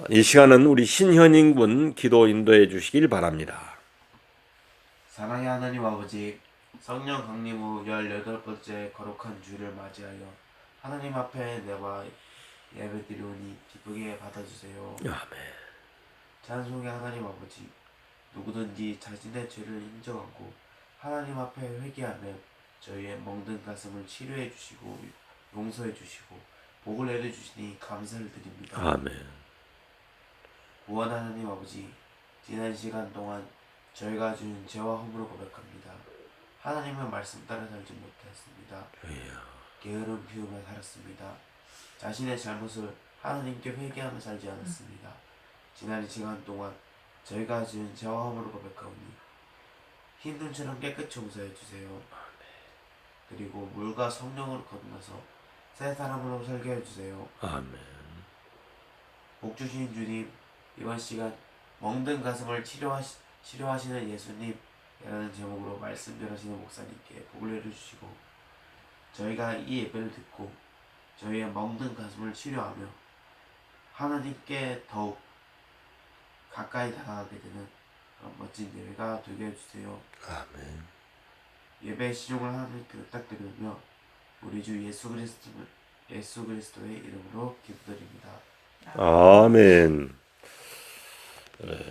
이 시간은 우리 신현인 군 기도 인도해 주시길 바랍니다. 사랑의 하나님 아버지, 성령 강림 후 18번째 거룩한 주를 맞이하여 하나님 앞에 내와 예배드리오니 기쁘게 받아주세요. 아멘. 찬송의 하나님 아버지, 누구든지 자신의 죄를 인정하고 하나님 앞에 회개하면 저희의 멍든 가슴을 치료해 주시고 용서해 주시고 복을 내려 주시니 감사를 드립니다. 아멘. 구원 하나님 아버지, 지난 시간 동안 저희가 지은 죄와 허물을 고백합니다. 하나님의 말씀 따라 살지 못했습니다. 게으름 피우며 살았습니다. 자신의 잘못을 하나님께 회개하며 살지 않았습니다. 지난 시간 동안 저희가 지은 죄와 허물을 고백하오니 흰 눈처럼 깨끗이 용서해 주세요. 그리고 물과 성령으로 거듭나서 새 사람으로 살게 해주세요. 아멘. 복 주신 주님, 이번 시간 멍든 가슴을 치료하시는 예수님이라는 제목으로 말씀 전하시는 목사님께 복을 내려주시고 저희가 이 예배를 듣고 저희의 멍든 가슴을 치료하며 하나님께 더욱 가까이 다가가게 되는 그런 멋진 예배가 되게 해주세요. 아멘. 예배 시종을 하나님께 부탁드리며 우리 주 예수 그리스도의 이름으로 기도드립니다. 아멘.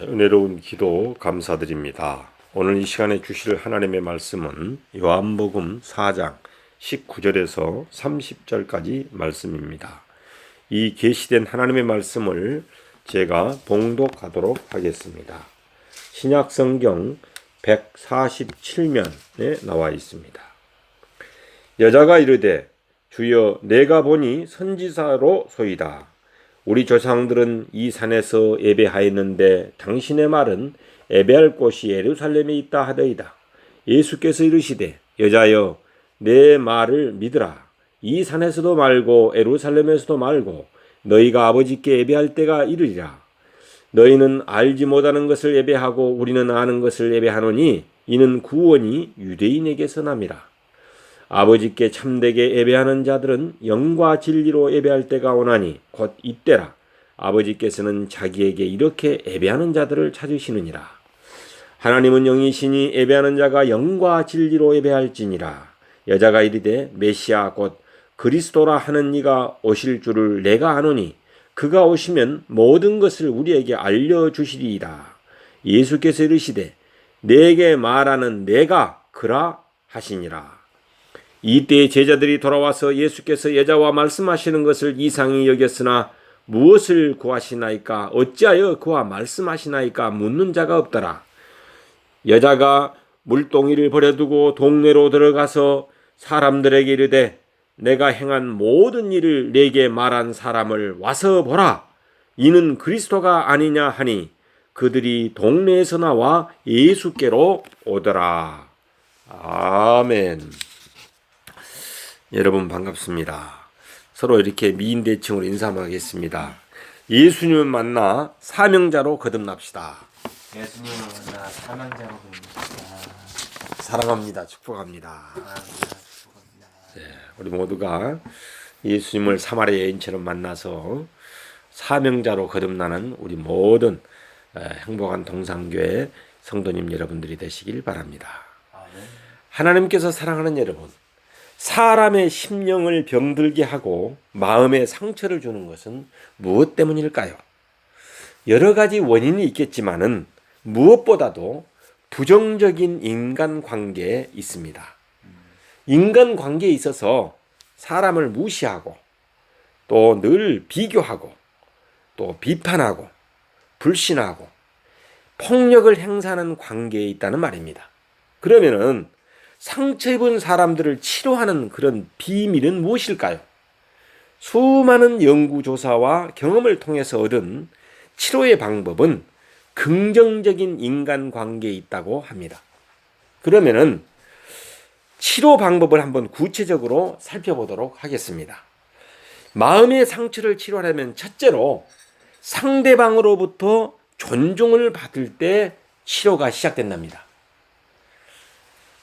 은혜로운 기도 감사드립니다. 오늘 이 시간에 주실 하나님의 말씀은 요한복음 4장 19절에서 30절까지 말씀입니다. 이 계시된 하나님의 말씀을 제가 봉독하도록 하겠습니다. 신약성경 147면에 나와 있습니다. 여자가 이르되 주여 내가 보니 선지자로 소이다. 우리 조상들은 이 산에서 예배하였는데 당신의 말은 예배할 곳이 예루살렘에 있다 하더이다. 예수께서 이르시되 여자여 내 말을 믿으라. 이 산에서도 말고 예루살렘에서도 말고 너희가 아버지께 예배할 때가 이르리라. 너희는 알지 못하는 것을 예배하고 우리는 아는 것을 예배하노니 이는 구원이 유대인에게서 남이라. 아버지께 참되게 예배하는 자들은 영과 진리로 예배할 때가 오나니 곧 이때라. 아버지께서는 자기에게 이렇게 예배하는 자들을 찾으시느니라. 하나님은 영이시니 예배하는 자가 영과 진리로 예배할지니라. 여자가 이르되 메시아 곧 그리스도라 하는 이가 오실 줄을 내가 아노니 그가 오시면 모든 것을 우리에게 알려주시리이다. 예수께서 이르시되 내게 말하는 내가 그라 하시니라. 이때 제자들이 돌아와서 예수께서 여자와 말씀하시는 것을 이상히 여겼으나 무엇을 구하시나이까 어찌하여 그와 말씀하시나이까 묻는 자가 없더라. 여자가 물동이를 버려두고 동네로 들어가서 사람들에게 이르되 내가 행한 모든 일을 내게 말한 사람을 와서 보라. 이는 그리스도가 아니냐 하니 그들이 동네에서 나와 예수께로 오더라. 아멘. 여러분 반갑습니다. 서로 이렇게 미인대칭으로 인사하겠습니다. 예수님을 만나 사명자로 거듭납시다. 예수님을 만나 사명자로 부릅니다. 사랑합니다. 축복합니다. 축복합니다. 우리 모두가 예수님을 사마리아 여인처럼 만나서 사명자로 거듭나는 우리 모든 행복한 동산교회 성도님 여러분들이 되시길 바랍니다. 하나님께서 사랑하는 여러분, 사람의 심령을 병들게 하고 마음에 상처를 주는 것은 무엇 때문일까요? 여러 가지 원인이 있겠지만은 무엇보다도 부정적인 인간관계에 있습니다. 인간관계에 있어서 사람을 무시하고 또 늘 비교하고 또 비판하고 불신하고 폭력을 행사하는 관계에 있다는 말입니다. 그러면은 상처 입은 사람들을 치료하는 그런 비밀은 무엇일까요? 수많은 연구조사와 경험을 통해서 얻은 치료의 방법은 긍정적인 인간관계에 있다고 합니다. 그러면은 치료 방법을 한번 구체적으로 살펴보도록 하겠습니다. 마음의 상처를 치료하려면 첫째로 상대방으로부터 존중을 받을 때 치료가 시작된답니다.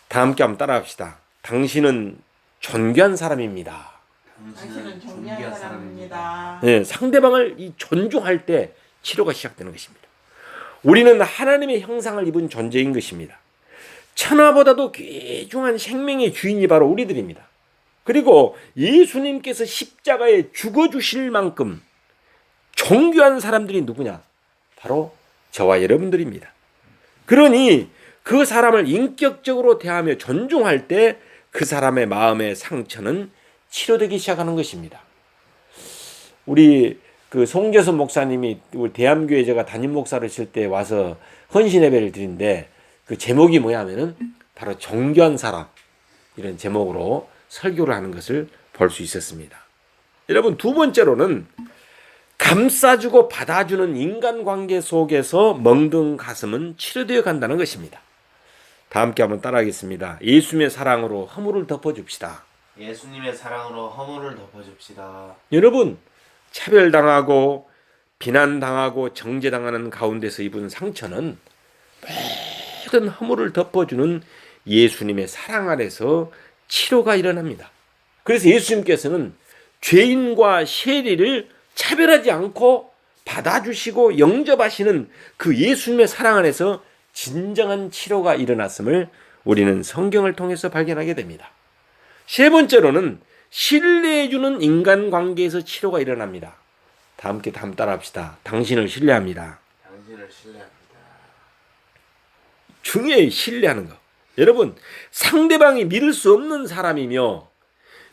다 함께 한번 따라합시다. 당신은 존귀한 사람입니다. 당신은 존귀한 사람입니다. 네, 상대방을 존중할 때 치료가 시작되는 것입니다. 우리는 하나님의 형상을 입은 존재인 것입니다. 천하보다도 귀중한 생명의 주인이 바로 우리들입니다. 그리고 예수님께서 십자가에 죽어주실 만큼 존귀한 사람들이 누구냐? 바로 저와 여러분들입니다. 그러니 그 사람을 인격적으로 대하며 존중할 때 그 사람의 마음의 상처는 치료되기 시작하는 것입니다. 우리 그 송재선 목사님이 우리 대암교회 제가 담임 목사를 칠 때 와서 헌신 예배를 드린데 그 제목이 뭐냐면은 바로 존귀한 사람 이런 제목으로 설교를 하는 것을 볼 수 있었습니다. 여러분 두 번째로는 감싸주고 받아주는 인간관계 속에서 멍든 가슴은 치료되어 간다는 것입니다. 다 함께 한번 따라하겠습니다. 예수님의 사랑으로 허물을 덮어줍시다. 예수님의 사랑으로 허물을 덮어줍시다. 여러분 차별당하고 비난당하고 정죄당하는 가운데서 입은 상처는 모든 허물을 덮어주는 예수님의 사랑 아래서 치료가 일어납니다. 그래서 예수님께서는 죄인과 세리를 차별하지 않고 받아주시고 영접하시는 그 예수님의 사랑 안에서 진정한 치료가 일어났음을 우리는 성경을 통해서 발견하게 됩니다. 세 번째로는 신뢰해주는 인간관계에서 치료가 일어납니다. 다 함께 따라합시다. 당신을 신뢰합니다. 당신을 신뢰합니다. 중요해요. 신뢰하는 거. 여러분 상대방이 믿을 수 없는 사람이며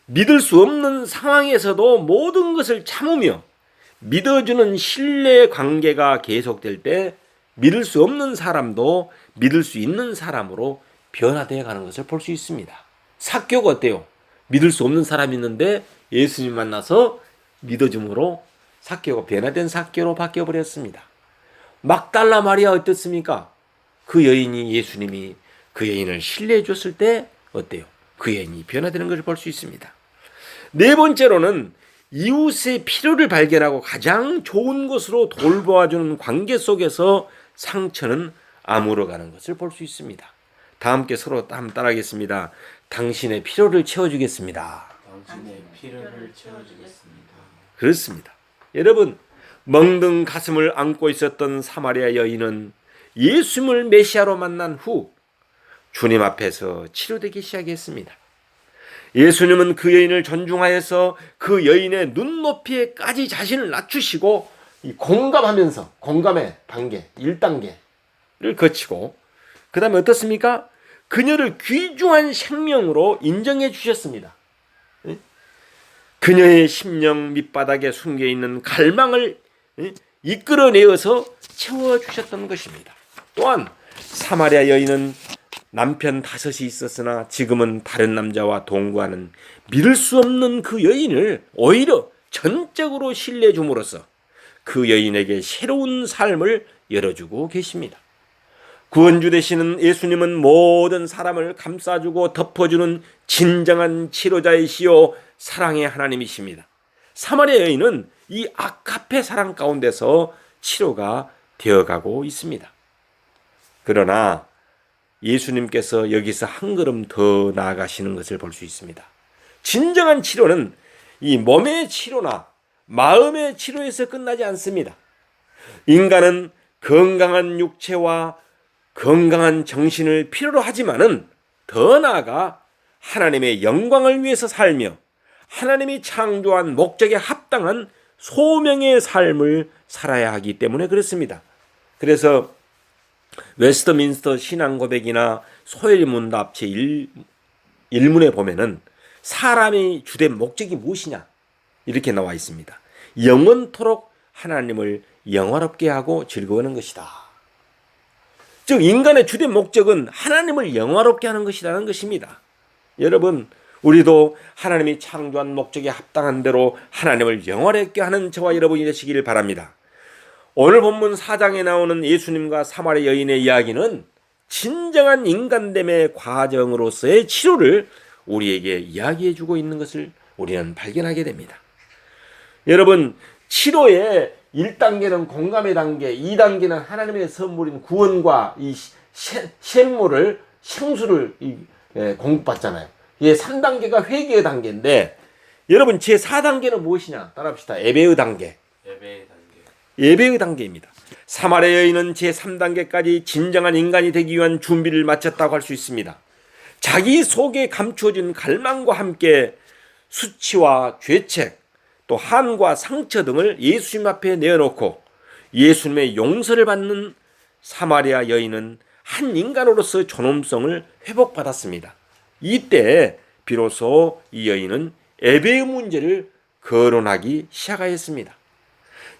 믿을 수 없는 상황에서도 모든 것을 참으며 믿어주는 신뢰 관계가 계속될 때 믿을 수 없는 사람도 믿을 수 있는 사람으로 변화되어 가는 것을 볼 수 있습니다. 삭개오가 어때요? 믿을 수 없는 사람이 있는데 예수님 만나서 믿어줌으로 삭개오가 변화된 삭개오로 바뀌어버렸습니다. 막달라 마리아 어땠습니까? 그 여인이 예수님이 그 여인을 신뢰해 줬을 때 어때요? 그 여인이 변화되는 것을 볼 수 있습니다. 네 번째로는 이웃의 필요를 발견하고 가장 좋은 것으로 돌보아주는 관계 속에서 상처는 아물어가는 것을 볼 수 있습니다. 다 함께 서로 한번 따라하겠습니다. 당신의 필요를 채워주겠습니다. 당신의 필요를 채워주겠습니다. 그렇습니다. 여러분 멍든 가슴을 안고 있었던 사마리아 여인은 예수님을 메시아로 만난 후 주님 앞에서 치료되기 시작했습니다. 예수님은 그 여인을 존중하여서 그 여인의 눈높이에까지 자신을 낮추시고 공감하면서 공감의 단계 1단계를 거치고 그 다음에 어떻습니까? 그녀를 귀중한 생명으로 인정해 주셨습니다. 그녀의 심령 밑바닥에 숨겨있는 갈망을 이끌어내어서 채워주셨던 것입니다. 또한 사마리아 여인은 남편 5이 있었으나 지금은 다른 남자와 동거하는 믿을 수 없는 그 여인을 오히려 전적으로 신뢰해 줌으로써 그 여인에게 새로운 삶을 열어주고 계십니다. 구원주 되시는 예수님은 모든 사람을 감싸주고 덮어주는 진정한 치료자이시요 사랑의 하나님이십니다. 사마리아 여인은 이 아카페 사랑 가운데서 치료가 되어가고 있습니다. 그러나 예수님께서 여기서 한 걸음 더 나아가시는 것을 볼 수 있습니다. 진정한 치료는 이 몸의 치료나 마음의 치료에서 끝나지 않습니다. 인간은 건강한 육체와 건강한 정신을 필요로 하지만은 더 나아가 하나님의 영광을 위해서 살며 하나님이 창조한 목적에 합당한 소명의 삶을 살아야 하기 때문에 그렇습니다. 그래서 웨스트민스터 신앙고백이나 소열문답 제1문에 보면은 사람의 주된 목적이 무엇이냐 이렇게 나와 있습니다. 영원토록 하나님을 영화롭게 하고 즐거워하는 것이다. 즉 인간의 주된 목적은 하나님을 영화롭게 하는 것이라는 것입니다. 여러분 우리도 하나님이 창조한 목적에 합당한 대로 하나님을 영화롭게 하는 저와 여러분이 되시기를 바랍니다. 오늘 본문 4장에 나오는 예수님과 사마리아 여인의 이야기는 진정한 인간됨의 과정으로서의 치료를 우리에게 이야기해주고 있는 것을 우리는 발견하게 됩니다. 여러분 치료의 1단계는 공감의 단계, 2단계는 하나님의 선물인 구원과 이 생수를 공급받잖아요. 이게 3단계가 회개의 단계인데 여러분 제4단계는 무엇이냐? 따라합시다. 예배의 단계. 예배의 단계. 예배의 단계입니다. 사마리아 여인은 제3단계까지 진정한 인간이 되기 위한 준비를 마쳤다고 할 수 있습니다. 자기 속에 감추어진 갈망과 함께 수치와 죄책, 또 한과 상처 등을 예수님 앞에 내어놓고 예수님의 용서를 받는 사마리아 여인은 한 인간으로서 존엄성을 회복받았습니다. 이때 비로소 이 여인은 예배의 문제를 거론하기 시작하였습니다.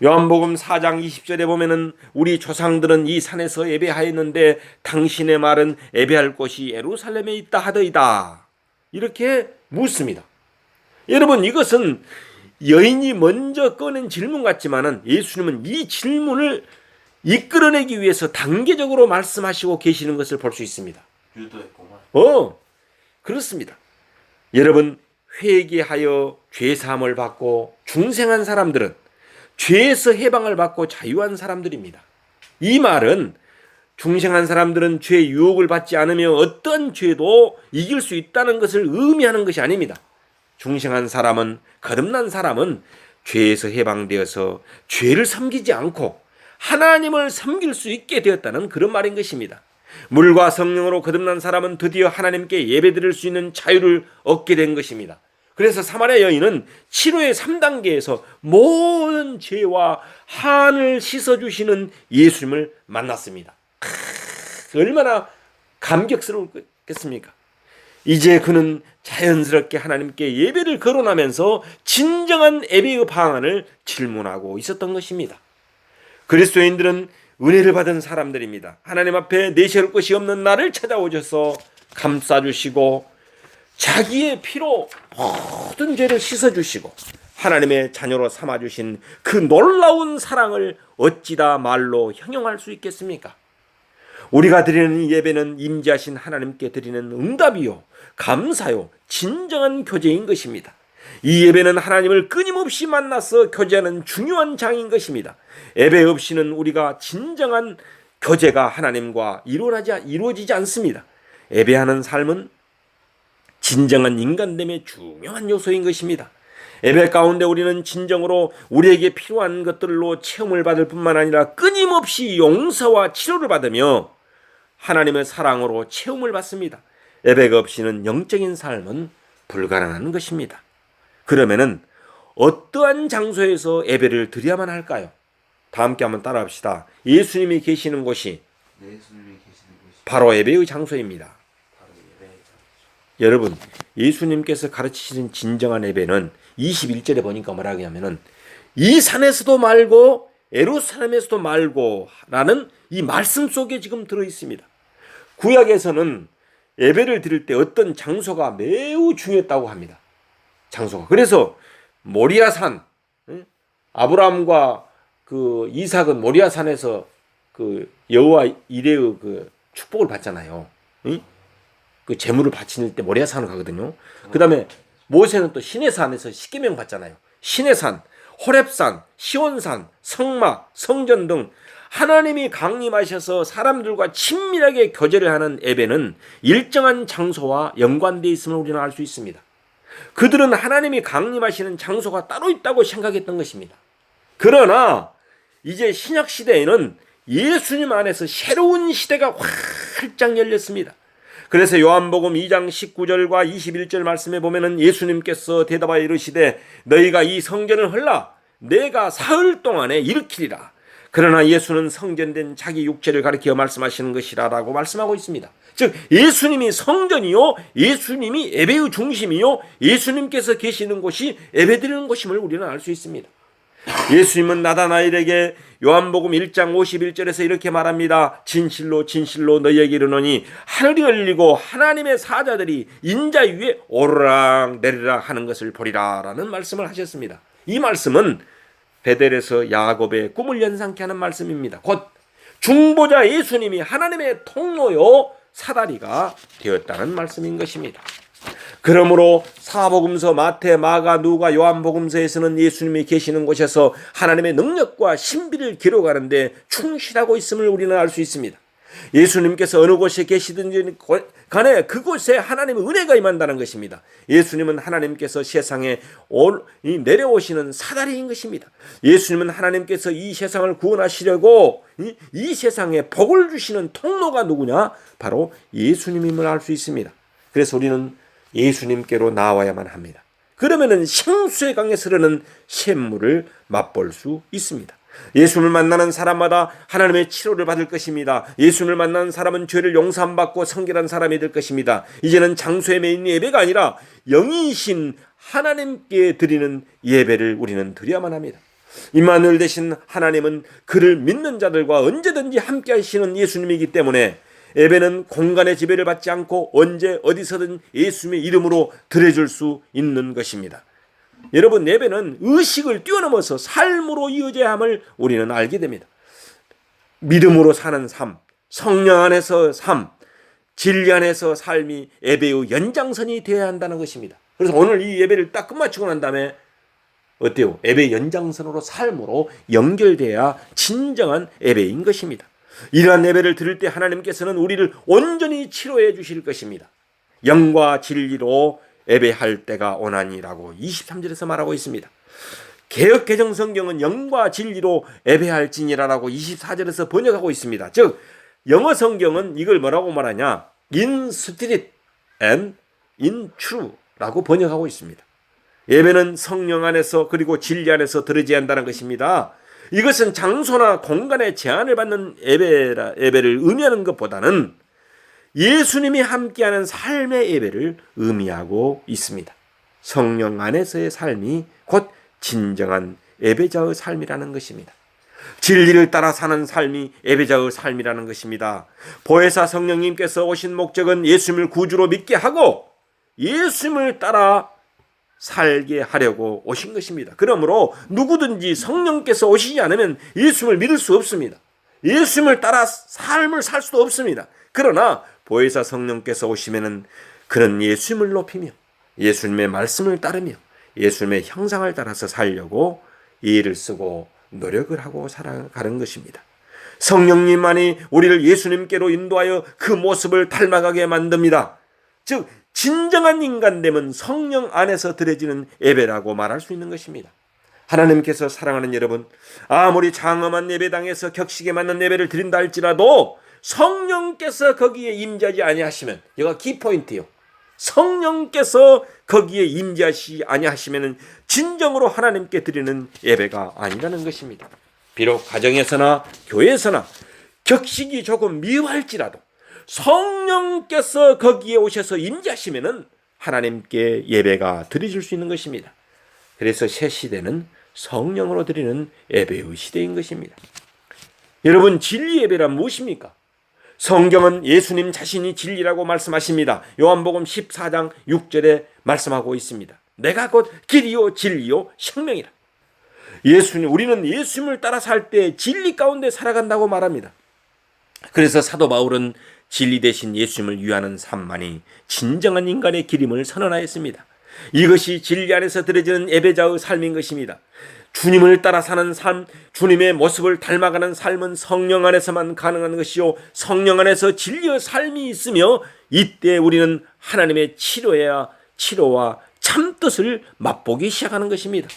요한복음 4장 20절에 보면은 우리 조상들은 이 산에서 예배하였는데 당신의 말은 예배할 곳이 예루살렘에 있다 하더이다. 이렇게 묻습니다. 여러분, 이것은 여인이 먼저 꺼낸 질문 같지만은 예수님은 이 질문을 이끌어내기 위해서 단계적으로 말씀하시고 계시는 것을 볼 수 있습니다. 유도했구만. 그렇습니다. 여러분, 회개하여 죄사함을 받고 중생한 사람들은 죄에서 해방을 받고 자유한 사람들입니다. 이 말은 중생한 사람들은 죄의 유혹을 받지 않으며 어떤 죄도 이길 수 있다는 것을 의미하는 것이 아닙니다. 중생한 사람은, 거듭난 사람은 죄에서 해방되어서 죄를 섬기지 않고 하나님을 섬길 수 있게 되었다는 그런 말인 것입니다. 물과 성령으로 거듭난 사람은 드디어 하나님께 예배드릴 수 있는 자유를 얻게 된 것입니다. 그래서 사마리아 여인은 치료의 3단계에서 모든 죄와 한을 씻어주시는 예수님을 만났습니다. 얼마나 감격스러웠겠습니까? 이제 그는 자연스럽게 하나님께 예배를 거론하면서 진정한 예배의 방안을 질문하고 있었던 것입니다. 그리스도인들은 은혜를 받은 사람들입니다. 하나님 앞에 내세울 것이 없는 나를 찾아오셔서 감싸주시고 자기의 피로 모든 죄를 씻어주시고 하나님의 자녀로 삼아주신 그 놀라운 사랑을 어찌다 말로 형용할 수 있겠습니까? 우리가 드리는 이 예배는 임재하신 하나님께 드리는 응답이요, 감사요, 진정한 교제인 것입니다. 이 예배는 하나님을 끊임없이 만나서 교제하는 중요한 장인 것입니다. 예배 없이는 우리가 진정한 교제가 하나님과 이루어지지 않습니다. 예배하는 삶은 진정한 인간됨의 중요한 요소인 것입니다. 예배 가운데 우리는 진정으로 우리에게 필요한 것들로 체험을 받을 뿐만 아니라 끊임없이 용서와 치료를 받으며 하나님의 사랑으로 체험을 받습니다. 예배가 없이는 영적인 삶은 불가능한 것입니다. 그러면은 어떠한 장소에서 예배를 드려야만 할까요? 다 함께 한번 따라합시다. 예수님이 계시는 곳이 바로 예배의 장소입니다. 여러분, 예수님께서 가르치시는 진정한 예배는 21절에 보니까 뭐라고 하냐면은 이 산에서도 말고 예루살렘에서도 말고 라는 이 말씀 속에 지금 들어 있습니다. 구약에서는 예배를 드릴 때 어떤 장소가 매우 중요했다고 합니다. 장소가. 그래서 모리아산, 아브라함과 그 이삭은 모리아산에서 그 여호와 이레의 그 축복을 받잖아요. 그 제물을 바칠 때 모리아산을 가거든요. 그다음에 모세는 또 시내산에서 십계명 받잖아요. 시내산, 호렙산, 시온산, 성막, 성전 등 하나님이 강림하셔서 사람들과 친밀하게 교제를 하는 예배는 일정한 장소와 연관되어 있음을 우리는 알 수 있습니다. 그들은 하나님이 강림하시는 장소가 따로 있다고 생각했던 것입니다. 그러나 이제 신약 시대에는 예수님 안에서 새로운 시대가 활짝 열렸습니다. 그래서 요한복음 2장 19절과 21절 말씀에 보면은 예수님께서 대답하여 이르시되 너희가 이 성전을 헐라 내가 사흘 동안에 일으키리라. 그러나 예수는 성전된 자기 육체를 가리켜 말씀하시는 것이라라고 말씀하고 있습니다. 즉 예수님이 성전이요, 예수님이 예배의 중심이요, 예수님께서 계시는 곳이 예배드리는 곳임을 우리는 알 수 있습니다. 예수님은 나다나엘에게 요한복음 1장 51절에서 이렇게 말합니다. 진실로 진실로 너희에게 이르노니 하늘이 열리고 하나님의 사자들이 인자 위에 오르락 내리락 하는 것을 보리라 라는 말씀을 하셨습니다. 이 말씀은 베델에서 야곱의 꿈을 연상케 하는 말씀입니다. 곧 중보자 예수님이 하나님의 통로요 사다리가 되었다는 말씀인 것입니다. 그러므로 사복음서 마태, 마가, 누가, 요한복음서에서는 예수님이 계시는 곳에서 하나님의 능력과 신비를 기록하는데 충실하고 있음을 우리는 알 수 있습니다. 예수님께서 어느 곳에 계시든지 간에 그곳에 하나님의 은혜가 임한다는 것입니다. 예수님은 하나님께서 세상에 내려오시는 사다리인 것입니다. 예수님은 하나님께서 이 세상을 구원하시려고 이 세상에 복을 주시는 통로가 누구냐? 바로 예수님임을 알 수 있습니다. 그래서 우리는 예수님께로 나와야만 합니다. 그러면은 생수의 강에서 흐르는 샘물을 맛볼 수 있습니다. 예수님을 만나는 사람마다 하나님의 치료를 받을 것입니다. 예수님을 만나는 사람은 죄를 용서받고 성결한 사람이 될 것입니다. 이제는 장소에 매인 예배가 아니라 영이신 하나님께 드리는 예배를 우리는 드려야만 합니다. 임마누엘 되신 하나님은 그를 믿는 자들과 언제든지 함께 하시는 예수님이기 때문에 예배는 공간의 지배를 받지 않고 언제 어디서든 예수님의 이름으로 드려줄 수 있는 것입니다. 여러분, 예배는 의식을 뛰어넘어서 삶으로 이어져야 함을 우리는 알게 됩니다. 믿음으로 사는 삶, 성령 안에서 삶, 진리 안에서 삶이 예배의 연장선이 되어야 한다는 것입니다. 그래서 오늘 이 예배를 딱 끝마치고 난 다음에 어때요? 예배 연장선으로 삶으로 연결돼야 진정한 예배인 것입니다. 이러한 예배를 드릴 때 하나님께서는 우리를 온전히 치료해 주실 것입니다. 영과 진리로 예배할 때가 오나니라고 23절에서 말하고 있습니다. 개역개정성경은 영과 진리로 예배할지니라라고 24절에서 번역하고 있습니다. 즉 영어 성경은 이걸 뭐라고 말하냐? In spirit and in truth라고 번역하고 있습니다. 예배는 성령 안에서 그리고 진리 안에서 드려져야 한다는 것입니다. 이것은 장소나 공간의 제한을 받는 예배를 의미하는 것보다는 예수님이 함께하는 삶의 예배를 의미하고 있습니다. 성령 안에서의 삶이 곧 진정한 예배자의 삶이라는 것입니다. 진리를 따라 사는 삶이 예배자의 삶이라는 것입니다. 보혜사 성령님께서 오신 목적은 예수님을 구주로 믿게 하고 예수님을 따라 살게 하려고 오신 것입니다. 그러므로 누구든지 성령께서 오시지 않으면 예수님을 믿을 수 없습니다. 예수님을 따라 삶을 살 수도 없습니다. 그러나 보혜사 성령께서 오시면은 그는 예수님을 높이며 예수님의 말씀을 따르며 예수님의 형상을 따라서 살려고 이를 쓰고 노력을 하고 살아가는 것입니다. 성령님만이 우리를 예수님께로 인도하여 그 모습을 닮아가게 만듭니다. 즉 진정한 인간됨은 성령 안에서 드려지는 예배라고 말할 수 있는 것입니다. 하나님께서 사랑하는 여러분, 아무리 장엄한 예배당에서 격식에 맞는 예배를 드린다 할지라도 성령께서 거기에 임재하지 아니하시면, 이거 키포인트요. 성령께서 거기에 임재하시 아니하시면 진정으로 하나님께 드리는 예배가 아니라는 것입니다. 비록 가정에서나 교회에서나 격식이 조금 미흡할지라도 성령께서 거기에 오셔서 임재하시면은 하나님께 예배가 드려질 수 있는 것입니다. 그래서 새 시대는 성령으로 드리는 예배의 시대인 것입니다. 여러분, 진리 예배란 무엇입니까? 성경은 예수님 자신이 진리라고 말씀하십니다. 요한복음 14장 6절에 말씀하고 있습니다. 내가 곧 길이요 진리요 생명이라. 우리는 예수님을 따라 살 때 진리 가운데 살아간다고 말합니다. 그래서 사도 바울은 진리 대신 예수님을 위하는 삶만이 진정한 인간의 길임을 선언하였습니다. 이것이 진리 안에서 드려지는 예배자의 삶인 것입니다. 주님을 따라 사는 삶, 주님의 모습을 닮아가는 삶은 성령 안에서만 가능한 것이요, 성령 안에서 진리의 삶이 있으며 이때 우리는 하나님의 치료와 참뜻을 맛보기 시작하는 것입니다.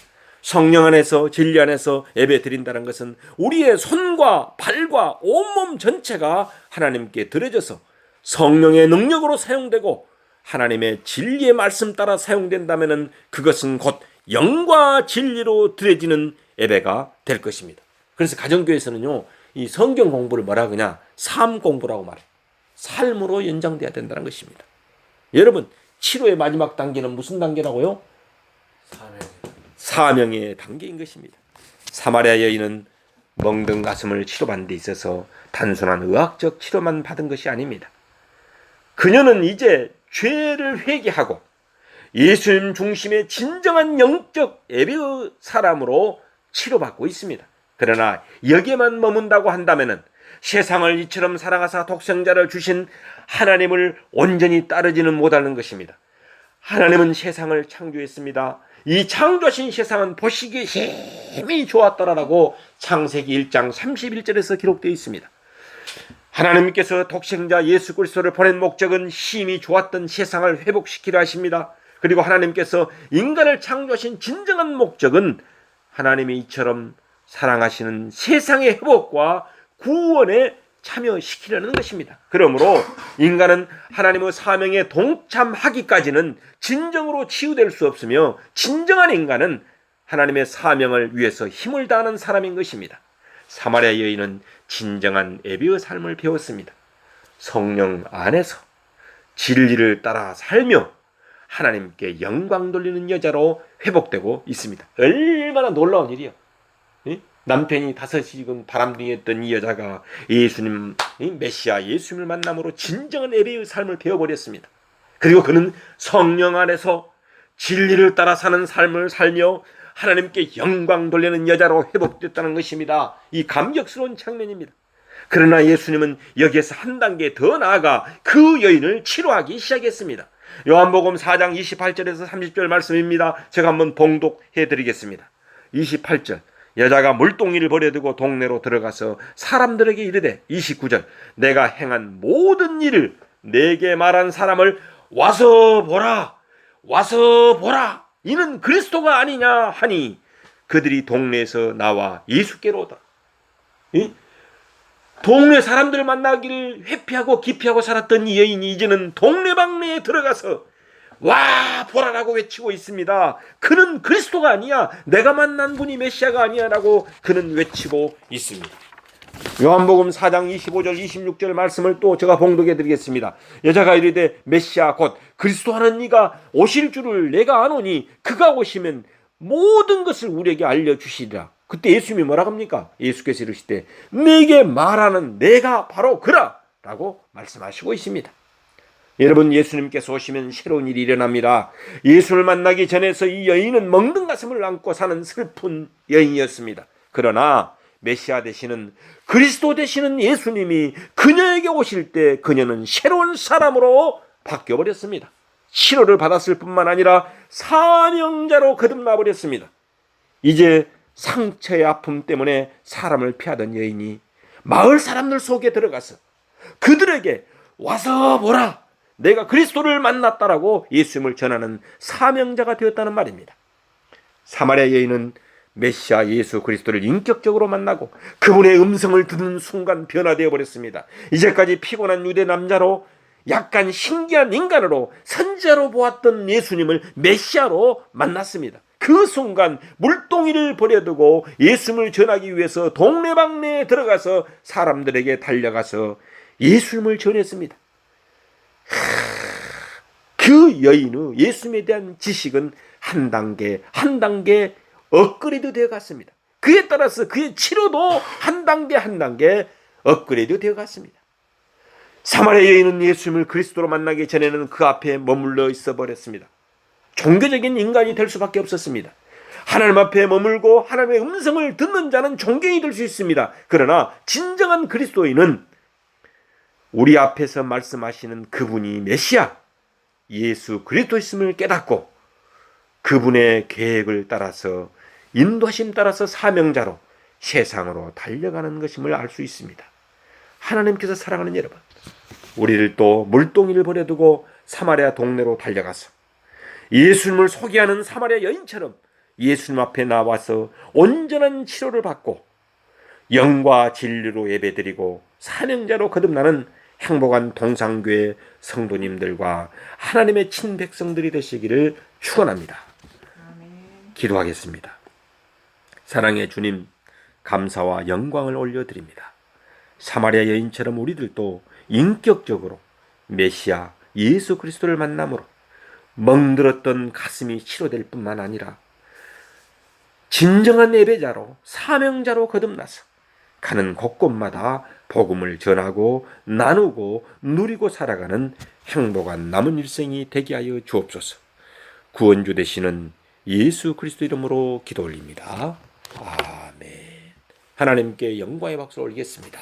성령 안에서 진리 안에서 예배 드린다는 것은 우리의 손과 발과 온몸 전체가 하나님께 드려져서 성령의 능력으로 사용되고 하나님의 진리의 말씀 따라 사용된다면 그것은 곧 영과 진리로 드려지는 예배가 될 것입니다. 그래서 가정교회에서는요, 이 성경 공부를 뭐라 그러냐? 삶 공부라고 말해요. 삶으로 연장돼야 된다는 것입니다. 여러분, 치료의 마지막 단계는 무슨 단계라고요? 사명의 단계인 것입니다. 사마리아 여인은 멍든 가슴을 치료받는 데 있어서 단순한 의학적 치료만 받은 것이 아닙니다. 그녀는 이제 죄를 회개하고 예수님 중심의 진정한 영적 예배의 사람으로 치료받고 있습니다. 그러나 여기에만 머문다고 한다면 세상을 이처럼 사랑하사 독생자를 주신 하나님을 온전히 따르지는 못하는 것입니다. 하나님은 세상을 창조했습니다. 이 창조하신 세상은 보시기에 힘이 좋았더라라고 창세기 1장 31절에서 기록되어 있습니다. 하나님께서 독생자 예수 그리스도를 보낸 목적은 힘이 좋았던 세상을 회복시키려 하십니다. 그리고 하나님께서 인간을 창조하신 진정한 목적은 하나님이 이처럼 사랑하시는 세상의 회복과 구원에 참여시키려는 것입니다. 그러므로 인간은 하나님의 사명에 동참하기까지는 진정으로 치유될 수 없으며, 진정한 인간은 하나님의 사명을 위해서 힘을 다하는 사람인 것입니다. 사마리아 여인은 진정한 예배의 삶을 배웠습니다. 성령 안에서 진리를 따라 살며 하나님께 영광 돌리는 여자로 회복되고 있습니다. 얼마나 놀라운 일이요. 남편이 5시간 바람둥이했던 이 여자가 예수님, 메시아 예수님을 만남으로 진정한 예배의 삶을 배워버렸습니다. 그리고 그는 성령 안에서 진리를 따라 사는 삶을 살며 하나님께 영광 돌리는 여자로 회복됐다는 것입니다. 이 감격스러운 장면입니다. 그러나 예수님은 여기에서 한 단계 더 나아가 그 여인을 치료하기 시작했습니다. 요한복음 4장 28절에서 30절 말씀입니다. 제가 한번 봉독해 드리겠습니다. 28절, 여자가 물동이를 버려두고 동네로 들어가서 사람들에게 이르되, 29절, 내가 행한 모든 일을 내게 말한 사람을 와서 보라, 와서 보라, 이는 그리스도가 아니냐 하니 그들이 동네에서 나와 예수께로 오다. 동네 사람들을 만나기를 회피하고 기피하고 살았던 이 여인이 이제는 동네방네에 들어가서 와 보라라고 외치고 있습니다. 그는 그리스도가 아니야, 내가 만난 분이 메시아가 아니야 라고 그는 외치고 있습니다. 요한복음 4장 25절 26절 말씀을 또 제가 봉독해 드리겠습니다. 여자가 이르되, 메시아 곧 그리스도 하는 이가 오실 줄을 내가 아노니 그가 오시면 모든 것을 우리에게 알려주시리라. 그때 예수님이 뭐라고 합니까? 예수께서 이르시되, 내게 말하는 내가 바로 그라 라고 말씀하시고 있습니다. 여러분, 예수님께서 오시면 새로운 일이 일어납니다. 예수를 만나기 전에서 이 여인은 멍든 가슴을 안고 사는 슬픈 여인이었습니다. 그러나 메시아 되시는, 그리스도 되시는 예수님이 그녀에게 오실 때 그녀는 새로운 사람으로 바뀌어버렸습니다. 치료를 받았을 뿐만 아니라 사명자로 거듭나버렸습니다. 이제 상처의 아픔 때문에 사람을 피하던 여인이 마을 사람들 속에 들어가서 그들에게 와서 보라, 내가 그리스도를 만났다라고 예수님을 전하는 사명자가 되었다는 말입니다. 사마리아 여인은 메시아 예수 그리스도를 인격적으로 만나고 그분의 음성을 듣는 순간 변화되어 버렸습니다. 이제까지 피곤한 유대 남자로 약간 신기한 인간으로 선지자로 보았던 예수님을 메시아로 만났습니다. 그 순간 물동이를 버려두고 예수님을 전하기 위해서 동네방네에 들어가서 사람들에게 달려가서 예수님을 전했습니다. 그 여인의 예수님에 대한 지식은 한 단계 한 단계 업그레이드 되어 갔습니다. 그에 따라서 그의 치료도 한 단계 한 단계 업그레이드 되어 갔습니다. 사마리아 여인은 예수님을 그리스도로 만나기 전에는 그 앞에 머물러 있어 버렸습니다. 종교적인 인간이 될 수밖에 없었습니다. 하나님 앞에 머물고 하나님의 음성을 듣는 자는 존경이 될 수 있습니다. 그러나 진정한 그리스도인은 우리 앞에서 말씀하시는 그분이 메시아 예수 그리스도였음을 깨닫고 그분의 계획을 따라서 인도하심 따라서 사명자로 세상으로 달려가는 것임을 알 수 있습니다. 하나님께서 사랑하는 여러분, 우리를 또 물동이를 버려두고 사마리아 동네로 달려가서 예수님을 소개하는 사마리아 여인처럼 예수님 앞에 나와서 온전한 치료를 받고 영과 진리로 예배드리고 사명자로 거듭나는 행복한 동상교회 성도님들과 하나님의 친백성들이 되시기를 축원합니다. 기도하겠습니다. 사랑의 주님, 감사와 영광을 올려드립니다. 사마리아 여인처럼 우리들도 인격적으로 메시아 예수 그리스도를 만남으로 멍들었던 가슴이 치료될 뿐만 아니라 진정한 예배자로 사명자로 거듭나서 가는 곳곳마다 복음을 전하고 나누고 누리고 살아가는 행복한 남은 일생이 되게 하여 주옵소서. 구원주 되시는 예수 그리스도 이름으로 기도 올립니다. 아멘. 하나님께 영광의 박수를 올리겠습니다.